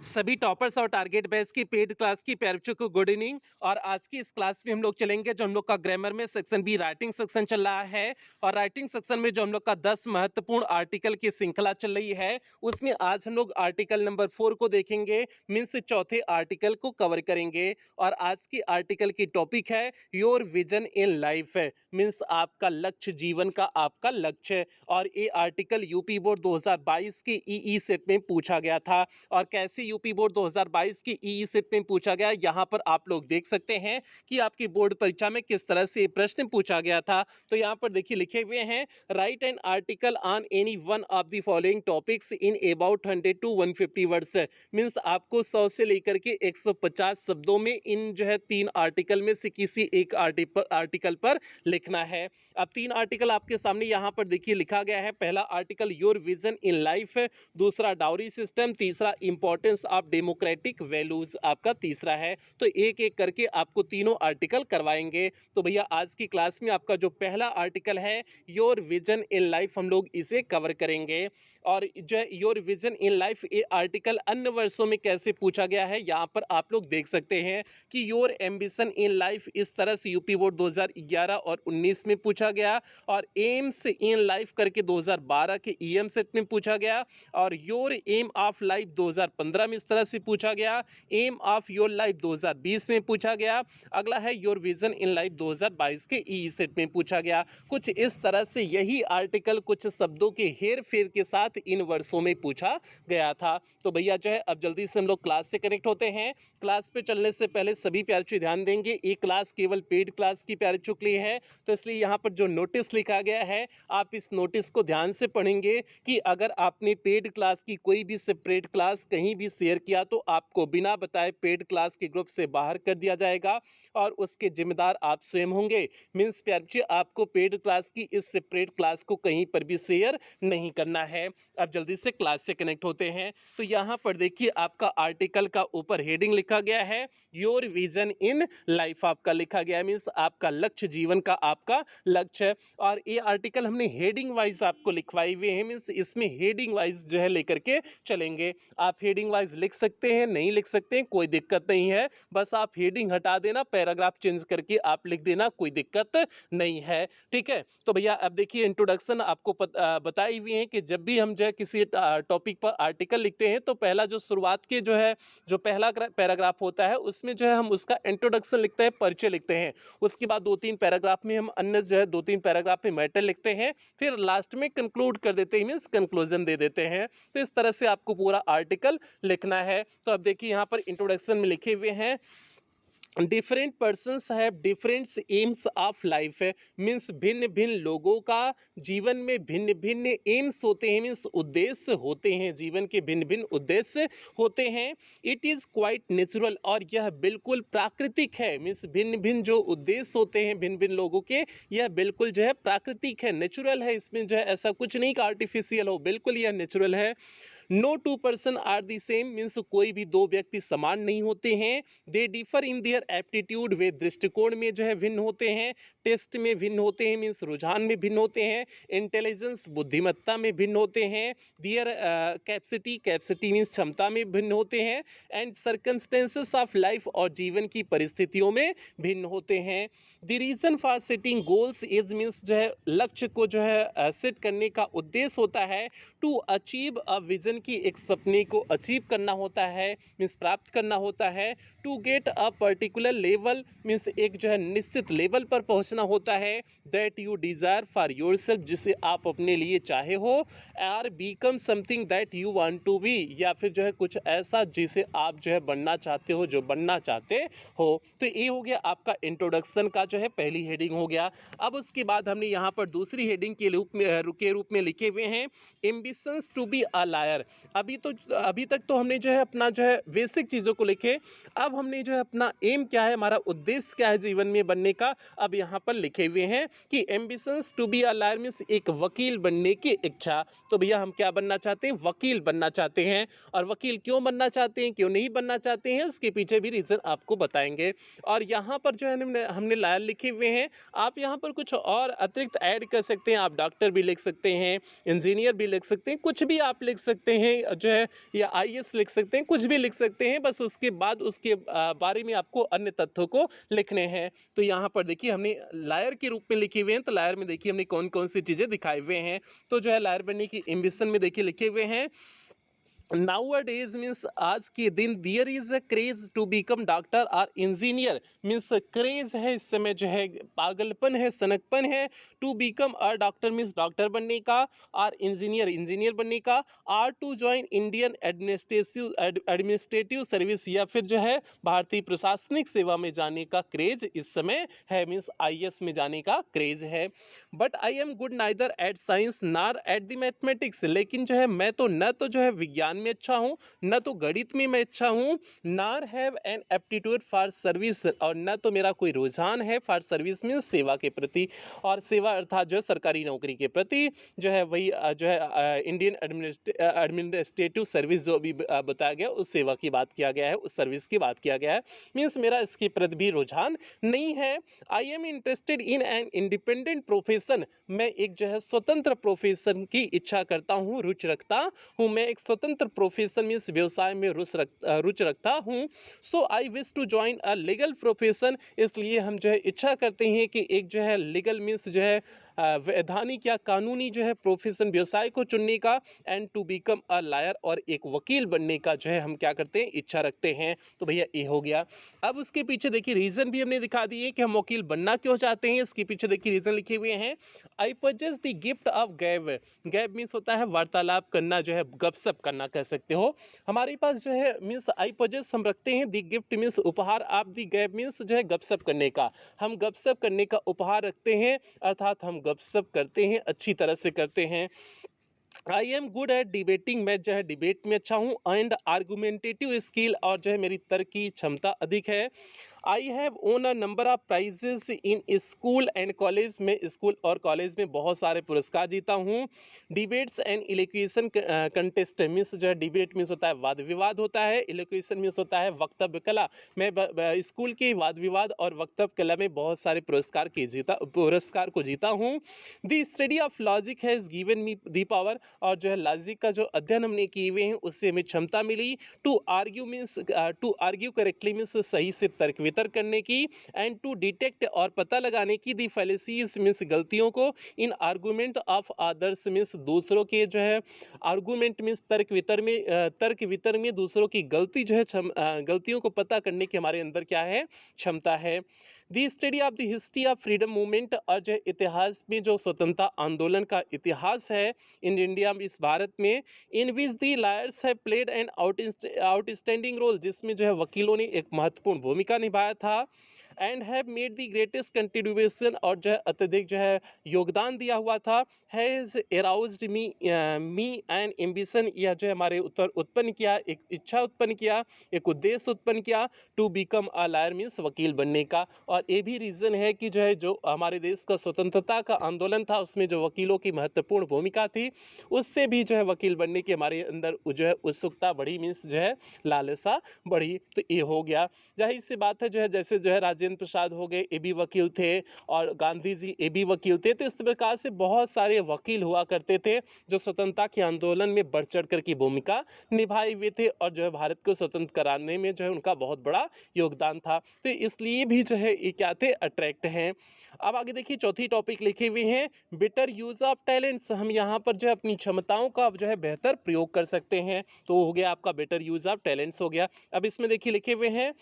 सभी टॉपर्स और target batch की पेड क्लास की प्यारे बच्चों को गुड इवनिंग। और आज की इस क्लास में हम लोग चलेंगे जो हम लोग का ग्रामर में सेक्शन बी राइटिंग सेक्शन चल रहा है। और राइटिंग सेक्शन में जो हम लोग का 10 महत्वपूर्ण आर्टिकल की श्रृंखला चल रही है उसमें आज हम लोग आर्टिकल नंबर 4 को देखेंगे, मीन्स चौथे आर्टिकल को कवर करेंगे। और आज की आर्टिकल की टॉपिक है your vision in life, means आपका लक्ष्य, जीवन का आपका लक्ष्य। और ये आर्टिकल यूपी बोर्ड 2022 के ई सेट में पूछा गया था। और कैसे यूपी बोर्ड 2022 की ई सेट में पूछा गया, यहां पर आप लोग देख सकते हैं कि आपकी बोर्ड परीक्षा में किस तरह से प्रश्न पूछा गया था। तो यहां पर देखिए लिखे हुए हैं, right an article on any one of the following topics in about 100 to 150 words. Means आपको 100 से लेकर के 150 शब्दों में इन जो है 3 आर्टिकल में से किसी एक आर्टिकल पर लिखना है। अब 3 आर्टिकल आपके सामने यहां पर देखिए लिखा गया है। पहला article your vision in life, दूसरा डाउरी सिस्टम, तीसरा इंपॉर्टेंस ऑफ डेमोक्रेटिक वैल्यूज आपका तीसरा है। तो एक एक करके आपको तीनों आर्टिकल करवाएंगे। तो भैया आज की क्लास में आपका जो पहला आर्टिकल है योर विजन इन लाइफ, हम लोग इसे कवर करेंगे। और जो योर विजन इन लाइफ ये आर्टिकल अन्य वर्षों में कैसे पूछा गया है यहाँ पर आप लोग देख सकते हैं कि योर एम्बिशन इन लाइफ इस तरह से यूपी बोर्ड 2011 और 19 में पूछा गया। और एम्स इन लाइफ करके 2012 के ईएम सेट में पूछा गया। और योर एम ऑफ लाइफ 2015 में इस तरह से पूछा गया। एम ऑफ योर लाइफ 2020 में पूछा गया। अगला है योर विजन इन लाइफ 2022 के ई सेट में पूछा गया। कुछ इस तरह से यही आर्टिकल कुछ शब्दों के हेर फेर के साथ इन वर्षों में पूछा गया था। तो भैया जो है अब जल्दी से हम लोग क्लास से कनेक्ट होते हैं। क्लास पे चलने से पहले सभी प्यारे बच्चे ध्यान देंगे, ये क्लास केवल पेड क्लास की प्यारे बच्चों के लिए है। तो इसलिए यहाँ पर जो नोटिस लिखा गया है आप इस नोटिस को ध्यान से पढ़ेंगे कि अगर आपने पेड क्लास की कोई भी सेपरेट क्लास कहीं भी शेयर किया तो आपको बिना बताए पेड क्लास के ग्रुप से बाहर कर दिया जाएगा और उसके जिम्मेदार आप स्वयं होंगे। मीन्स प्यारे बच्चे आपको पेड क्लास की इस सेपरेट क्लास को कहीं पर भी शेयर नहीं करना है। अब जल्दी से क्लास से कनेक्ट होते हैं। तो यहाँ पर देखिए आपका आर्टिकल का ऊपर हेडिंग लिखा गया है योर विजन इन लाइफ आपका लिखा गया है, मीन्स आपका लक्ष्य, जीवन का आपका लक्ष्य। और ये आर्टिकल हमने हेडिंग वाइज आपको लिखवाई हुए हैं, मीन्स इसमें हेडिंग वाइज जो है लेकर के चलेंगे। आप हेडिंग वाइज लिख सकते हैं, नहीं लिख सकते हैं, कोई दिक्कत नहीं है। बस आप हेडिंग हटा देना, पैराग्राफ चेंज करके आप लिख देना, कोई दिक्कत नहीं है। ठीक है, तो भैया अब देखिए इंट्रोडक्शन आपको बताई हुई है कि जब भी हम जो है किसी टॉपिक पर आर्टिकल लिखते हैं तो पहला जो शुरुआत के जो है जो पहला पैराग्राफ होता है उसमें जो है हम उसका इंट्रोडक्शन लिखते हैं, परिचय लिखते हैं। उसके बाद 2-3 पैराग्राफ में हम अन्य जो है 2-3 पैराग्राफ में मैटर लिखते हैं, फिर लास्ट में कंक्लूड कर देते हैं, मीन्स कंक्लूजन दे देते हैं। तो इस तरह से आपको पूरा आर्टिकल लिखना है। तो अब देखिए यहाँ पर इंट्रोडक्शन में लिखे हुए हैं different persons have different AIIMS of life, means भिन्न भिन्न लोगों का जीवन में भिन्न भिन्न एम्स होते हैं, मीन्स उद्देश्य होते हैं, जीवन के भिन्न भिन्न उद्देश्य होते हैं। इट इज़ क्वाइट नेचुरल, और यह बिल्कुल प्राकृतिक है, मीन्स भिन्न भिन्न जो उद्देश्य होते हैं भिन्न भिन्न लोगों के, यह बिल्कुल जो है प्राकृतिक है, नेचुरल है। इसमें जो है ऐसा कुछ नहीं कि आर्टिफिशियल हो, बिल्कुल यह नेचुरल है। No two person are the same, means कोई भी दो व्यक्ति समान नहीं होते हैं। They differ in their aptitude, वे दृष्टिकोण में जो है भिन्न होते हैं, टेस्ट में भिन्न होते हैं, मीन्स रुझान में भिन्न होते हैं, इंटेलिजेंस बुद्धिमत्ता में भिन्न होते हैं, दियर कैपेसिटी मीन्स क्षमता में भिन्न होते हैं, एंड सर्कमस्टेंसेस ऑफ लाइफ और जीवन की परिस्थितियों में भिन्न होते हैं। The reason for setting goals is, means जो है लक्ष्य को जो है सेट करने का उद्देश्य होता है टू अचीव अ विजन, की एक सपने को अचीव करना होता है, मीन्स प्राप्त करना होता है। To get a particular level, means एक जो है निश्चित लेवल पर पहुंचना होता है। That you desire for yourself, जिसे आप अपने लिए चाहे हो। Or become something that you want to be, या फिर जो है कुछ ऐसा जिसे आप जो है बनना चाहते हो, जो बनना चाहते हो। तो ये हो गया आपका इंट्रोडक्शन का जो है पहली हेडिंग हो गया। अब उसके बाद हमने यहाँ पर दूसरी हेडिंग के रूप में लिखे हुए हैं ambitions to be a lawyer. अभी तक तो हमने जो है अपना जो है बेसिक चीज़ों को लिखे। अब हमने जो है अपना एम क्या है, हमारा उद्देश्य क्या है जीवन में बनने का, अब यहाँ पर लिखे हुए हैं कि ambitions to be a lawyer, means एक वकील बनने की इच्छा। तो भैया हम क्या बनना चाहते हैं, वकील बनना चाहते हैं। और वकील क्यों बनना चाहते हैं, क्यों नहीं बनना चाहते हैं, उसके पीछे भी रीज़न आपको बताएंगे। और यहाँ पर जो है हमने लॉयर लिखे हुए हैं, आप यहाँ पर कुछ और अतिरिक्त ऐड कर सकते हैं। आप डॉक्टर भी लिख सकते हैं, इंजीनियर भी लिख सकते हैं, कुछ भी आप लिख सकते सकते हैं जो है, या आईएएस लिख सकते हैं, कुछ भी लिख सकते हैं, बस उसके बाद उसके बारे में आपको अन्य तथ्यों को लिखने हैं। तो यहाँ पर देखिए हमने लायर के रूप में लिखे हुए हैं, तो लायर में देखिए हमने कौन-कौन सी चीज़ें दिखाए हुए हैं। तो जो है लायर बनने की एम्बिशन में देखिए लिखे हुए हैं, nowadays मीन्स आज के दिन there is a craze to become doctor और इंजीनियर, मीन्स क्रेज है इस समय जो है, पागलपन है, सनकपन है, to become a doctor means doctor बनने का, और इंजीनियर इंजीनियर बनने का, or to join Indian administrative service, या फिर जो है भारतीय प्रशासनिक सेवा में जाने का क्रेज इस समय है, मीन्स आईएएस में जाने का क्रेज है। But I am good neither at science nor at the mathematics, लेकिन जो है मैं तो न तो जो है विज्ञान में अच्छा हूँ, न तो गणित में मैं अच्छा हूँ, नार have an aptitude for service, और न तो मेरा कोई रुझान है फॉर सर्विस मीन्स सेवा के प्रति, और सेवा अर्थात जो है सरकारी नौकरी के प्रति, जो है वही जो है इंडियन एडमिनिस्ट्रेटिव सर्विस जो अभी बताया गया, उस सेवा की बात किया गया है, उस सर्विस की बात किया गया है, मीन्स मेरा इसके प्रति भी रुझान नहीं है। I am interested in an independent profession, मैं एक जो है स्वतंत्र प्रोफेशन की इच्छा करता हूँ, रुचि रखता हूँ, मैं एक स्वतंत्र प्रोफेशन मीन्स व्यवसाय में रुचि रखता हूँ। So I wish to join a legal profession, इसलिए हम जो है इच्छा करते हैं कि एक जो है लीगल मीन्स जो है वैधानिक या कानूनी जो है प्रोफेशन व्यवसाय को चुनने का, and to become a lawyer, और एक वकील बनने का जो है हम क्या करते हैं, इच्छा रखते हैं। तो भैया ये हो गया। अब उसके पीछे देखिए रीजन भी हमने दिखा दिए कि हम वकील बनना क्यों चाहते हैं, इसके पीछे देखिए रीजन लिखे हुए हैं। आई पजेस द गिफ्ट ऑफ गैब, गैब मीन्स होता है वार्तालाप करना, जो है गपशप करना कह सकते हो। हमारे पास जो है मीन्स आई पजेस हम रखते हैं, दी गिफ्ट मीन्स उपहार, आप दी गैब मीन्स जो है गपशप करने का, हम गपशप करने का उपहार रखते हैं, अर्थात हम गपशप करते हैं, अच्छी तरह से करते हैं। आई एम गुड एट डिबेटिंग, मैं जो है डिबेट में अच्छा हूँ, एंड आर्गुमेंटेटिव स्किल, और जो है मेरी तर्क की क्षमता अधिक है। I have won a number of prizes in school and college, में स्कूल और कॉलेज में बहुत सारे पुरस्कार जीता हूँ। Debates and elocution contest means जो है डिबेट मीन्स होता है वाद विवाद होता है, इलोक्यूशन मीन्स होता है वक्तव्य कला, मैं स्कूल के वाद विवाद और वक्तव्य कला में बहुत सारे पुरस्कार को जीता हूँ। The study of logic has given me the power, और जो है लॉजिक का जो अध्ययन हमने किए हुए हैं उससे हमें क्षमता मिली। To argue means to argue correctly means सही से तर्क वितर्क करने की, एंड टू डिटेक्ट और पता लगाने की दी फैलेसीज मीन्स गलतियों को, इन आर्गूमेंट ऑफ अदर्स मीन्स दूसरों के जो है आर्गूमेंट मीन्स तर्क वितर्क में दूसरों की गलती जो है गलतियों को पता करने की हमारे अंदर क्या है, क्षमता है। The study of the history of freedom movement, और जो इतिहास में जो स्वतंत्रता आंदोलन का इतिहास है इन इंडिया में, इस भारत में, in which the lawyers have played an outstanding role, जिसमें जो है वकीलों ने एक महत्वपूर्ण भूमिका निभाया था, and have made the greatest contribution, और जो है अत्यधिक जो है योगदान दिया हुआ था। हैज़ एराउज्ड मी एन एम्बिशन, यह जो है हमारे उत्पन्न किया, एक इच्छा उत्पन्न किया, एक उद्देश्य उत्पन्न किया, to become a lawyer means वकील बनने का। और ये भी रीज़न है कि जो है जो हमारे देश का स्वतंत्रता का आंदोलन था उसमें जो वकीलों की महत्वपूर्ण भूमिका थी, उससे भी जो है वकील बनने की हमारे अंदर जो है उत्सुकता बढ़ी, मीन्स जो है लालसा बढ़ी। तो ये हो गया, जाहिर सी बात है, जो है जैसे जो है राजेंद्र प्रसाद हो गए, ये भी वकील थे, और गांधी जी ये भी वकील थे। तो इस प्रकार से बहुत सारे वकील हुआ करते थे जो स्वतंत्रता के आंदोलन में बढ़ चढ़ कर की भूमिका निभाए हुए थे, और जो है भारत को स्वतंत्र कराने में जो है उनका बहुत बड़ा योगदान था। तो इसलिए भी जो है ये क्या थे, अट्रैक्ट हैं। अब आगे देखिए चौथी टॉपिक लिखे हुए हैं, बेटर यूज ऑफ टैलेंट्स, हम यहाँ पर जो है अपनी क्षमताओं का जो है बेहतर प्रयोग कर सकते हैं। तो हो गया आपका बेटर यूज ऑफ टैलेंट्स हो गया। अब इसमें देखिए लिखे हुए हैं,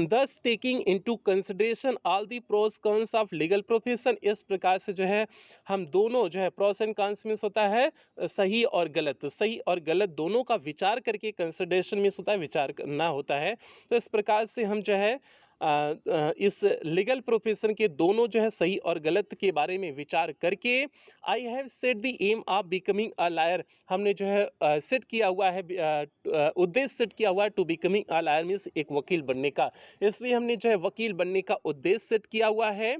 thus taking into consideration all the pros cons of legal profession, इस प्रकार से जो है हम दोनों जो है प्रोस एंड कॉन्स मीन्स होता है सही और गलत, सही और गलत दोनों का विचार करके, कंसिडरेशन मीन्स होता है विचार करना होता है। तो इस प्रकार से हम जो है इस लीगल प्रोफेशन के दोनों जो है सही और गलत के बारे में विचार करके, I have set the aim of becoming a lawyer, हमने जो है सेट किया हुआ है, उद्देश्य सेट किया हुआ है to becoming a lawyer means एक वकील बनने का, इसलिए हमने जो है वकील बनने का उद्देश्य सेट किया हुआ है।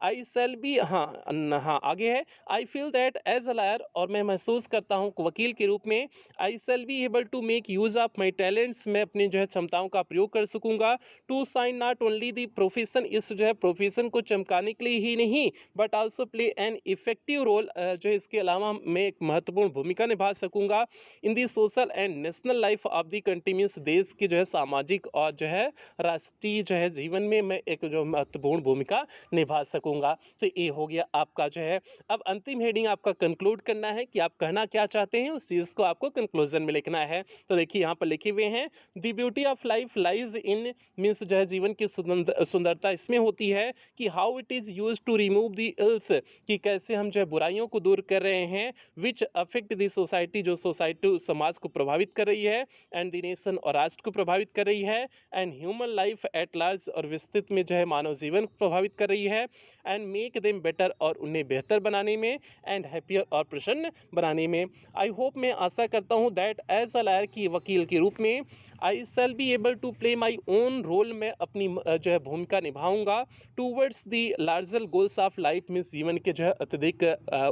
आई सेल बी, हाँ आगे है, I feel that as a lawyer, और मैं महसूस करता हूँ वकील के रूप में, I shall be able to make use of my talents, मैं अपनी जो है क्षमताओं का प्रयोग कर सकूंगा, to shine not only the profession, इस जो है प्रोफेशन को चमकाने के लिए ही नहीं, but also play an effective role, जो है इसके अलावा मैं एक महत्वपूर्ण भूमिका निभा सकूंगा in the social and national life of the country, means देश की जो है सामाजिक और जो है राष्ट्रीय जो है जीवन में मैं एक जो महत्वपूर्ण भूमिका निभा सकूंगा। तो ये हो गया आपका जो है, अब अंतिम हेडिंग आपका कंक्लूड करना है कि आप कहना क्या चाहते हैं, उस चीज़ को आपको कंक्लूजन में लिखना है। तो देखिए यहाँ पर लिखे हुए हैं, the beauty of life lies in, means जो है जीवन की सुंदरता इसमें होती है कि how it is use to remove the ills, कि कैसे हम जो है बुराइयों को दूर कर रहे हैं, विच अफेक्ट द सोसाइटी, जो सोसाइटी समाज को प्रभावित कर रही है, एंड द नेशन और राष्ट्र को प्रभावित कर रही है, and human life at large, और विस्तृत में जो है मानव जीवन को प्रभावित कर रही है, एंड मेक देम बेटर, और उन्हें बेहतर बनाने में, एंड हैप्पियर, और प्रसन्न बनाने में। आई होप, मैं आशा करता हूँ, दैट एज अ लायर, की वकील के रूप में, I shall be able to play my own role, मैं अपनी जो है भूमिका निभाऊंगा towards the larger goals of life, means जीवन के जो है अत्यधिक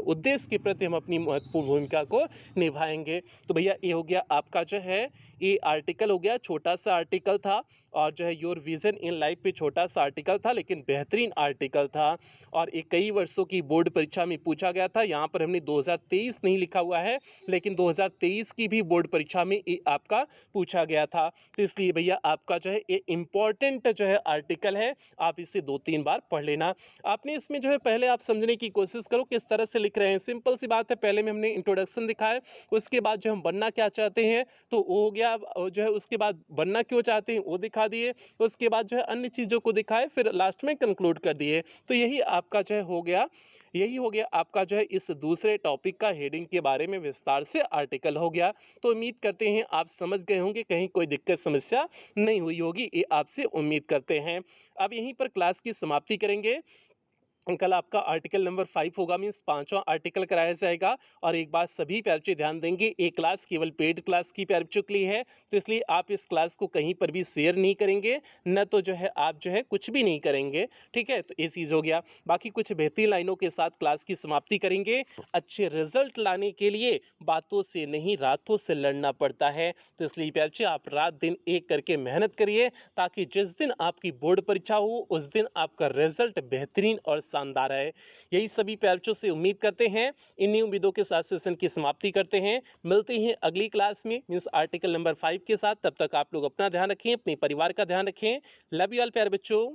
उद्देश्य के प्रति हम अपनी महत्वपूर्ण भूमिका को निभाएंगे। तो भैया ये हो गया आपका जो है, ये आर्टिकल हो गया, छोटा सा आर्टिकल था, और जो है योर विजन इन लाइफ पे छोटा सा आर्टिकल था, लेकिन बेहतरीन आर्टिकल था, और ये कई वर्षों की बोर्ड परीक्षा में पूछा गया था। यहाँ पर हमने 2023 नहीं लिखा हुआ है, लेकिन 2023 की भी बोर्ड परीक्षा में ये आपका पूछा गया था। तो इसलिए भैया आपका जो है ये इम्पॉर्टेंट जो है आर्टिकल है, आप इसे 2-3 बार पढ़ लेना। आपने इसमें जो है पहले आप समझने की कोशिश करो किस तरह से लिख रहे हैं। सिंपल सी बात है, पहले में हमने इंट्रोडक्शन दिखा है, उसके बाद जो हम बनना क्या चाहते हैं तो वो हो गया, जो है उसके बाद बनना क्यों चाहते हैं वो दिखा दिए, उसके बाद जो है अन्य चीज़ों को दिखाए, फिर लास्ट में कंक्लूड कर दिए। तो यही आपका जो है हो गया, यही हो गया आपका जो है इस दूसरे टॉपिक का हेडिंग के बारे में विस्तार से आर्टिकल हो गया। तो उम्मीद करते हैं आप समझ गए होंगे, कहीं कोई दिक्कत समस्या नहीं हुई होगी, ये आपसे उम्मीद करते हैं। अब यहीं पर क्लास की समाप्ति करेंगे। कल आपका आर्टिकल नंबर 5 होगा, मीन्स 5वां आर्टिकल कराया जाएगा। और एक बात सभी प्यारे बच्चे ध्यान देंगे, ये क्लास केवल पेड क्लास की प्यारे बच्चों के लिए है, तो इसलिए आप इस क्लास को कहीं पर भी शेयर नहीं करेंगे, न तो जो है आप जो है कुछ भी नहीं करेंगे, ठीक है। तो ये चीज़ हो गया। बाकी कुछ बेहतरीन लाइनों के साथ क्लास की समाप्ति करेंगे। अच्छे रिजल्ट लाने के लिए बातों से नहीं, रातों से लड़ना पड़ता है, तो इसलिए प्यारे बच्चे आप रात दिन एक करके मेहनत करिए, ताकि जिस दिन आपकी बोर्ड परीक्षा हो उस दिन आपका रिजल्ट बेहतरीन और शानदार है। यही सभी प्यारे बच्चों से उम्मीद करते हैं। इन्हीं उम्मीदों के साथ सेशन की समाप्ति करते हैं। मिलते हैं अगली क्लास में, मीन्स आर्टिकल नंबर 5 के साथ। तब तक आप लोग अपना ध्यान रखें, अपने परिवार का ध्यान रखें। लव यू ऑल प्यारे बच्चों।